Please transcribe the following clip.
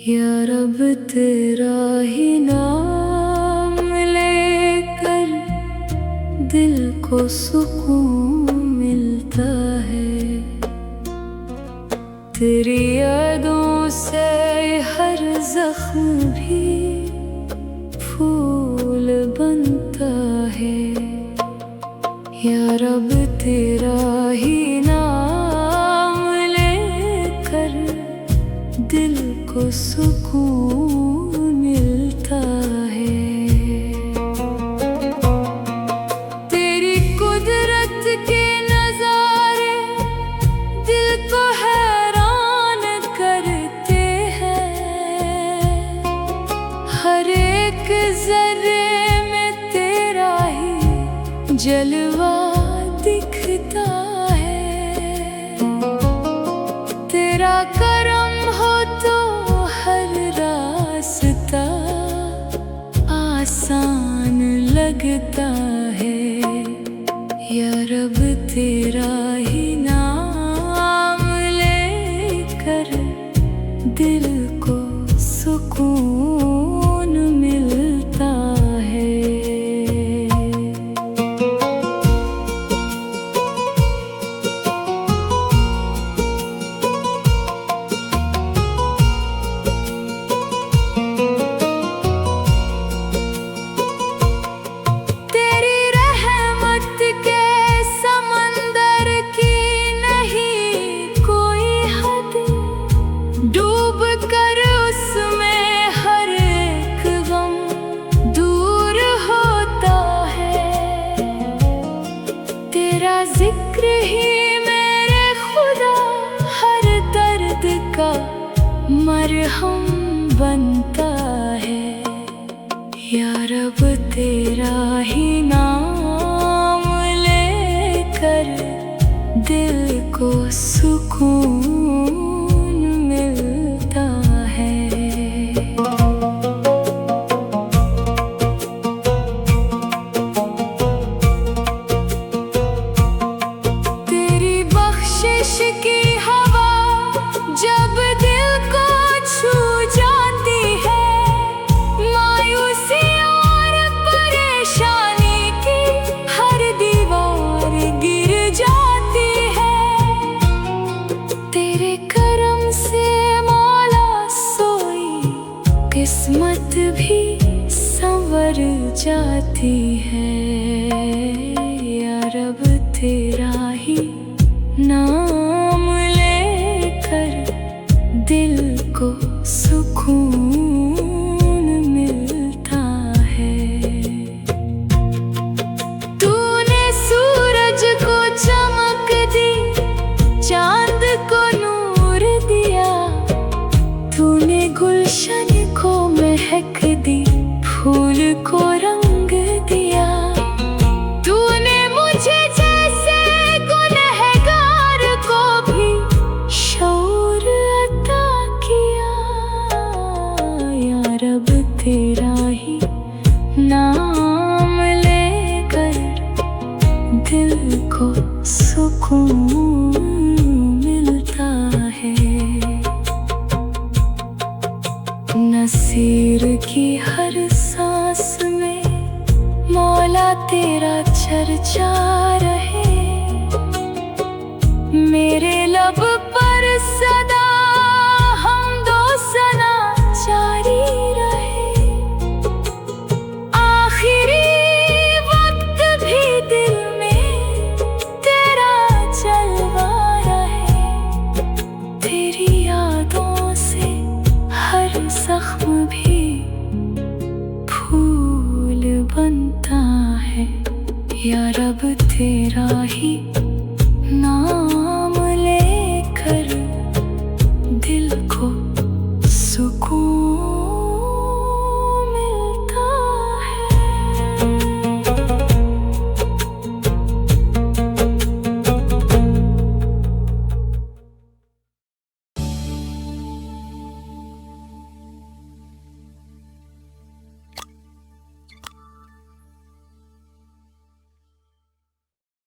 या रब तेरा ही नाम लेकर दिल को सुकून मिलता है। तेरी यादों से हर जख्म भी फूल बनता है। या रब तेरा ही नाम लेकर दिल को सुकून मिलता है। तेरी कुदरत के नजारे दिल को हैरान करते हैं। हर एक जर्रे में तेरा ही जलवा दिखता है। तेरा करम हो तो हर रास्ता आसान लगता है। या रब तेरा ही नाम लेकर दिल को सुकून मिलता है। जिक्र ही मेरे खुदा हर दर्द का मरहम बनता है। या रब तेरा ही नाम लेकर दिल को सुकून मिलता है। की हवा जब दिल को छू जाती है। मायूसी और परेशानी की हर दीवार गिर जाती है। तेरे करम से मौला सोई किस्मत भी संवर जाती है। या रब तेरा ही नाम लेकर दिल को सुकून मिलता है। तूने सूरज को चमक दी, चांद को नूर दिया। तूने गुलशन को महक दी, फूल को रंग दिया। तूने मुझे तेरा ही नाम लेकर दिल को सुकून मिलता है। नसीर की हर सांस में मौला तेरा चर्चा रहे। मेरे लब पर सदा हमदो सना जारी रहे। जख्म भी फूल बनता है। या रब तेरा ही नाम लेकर दिल को सुकून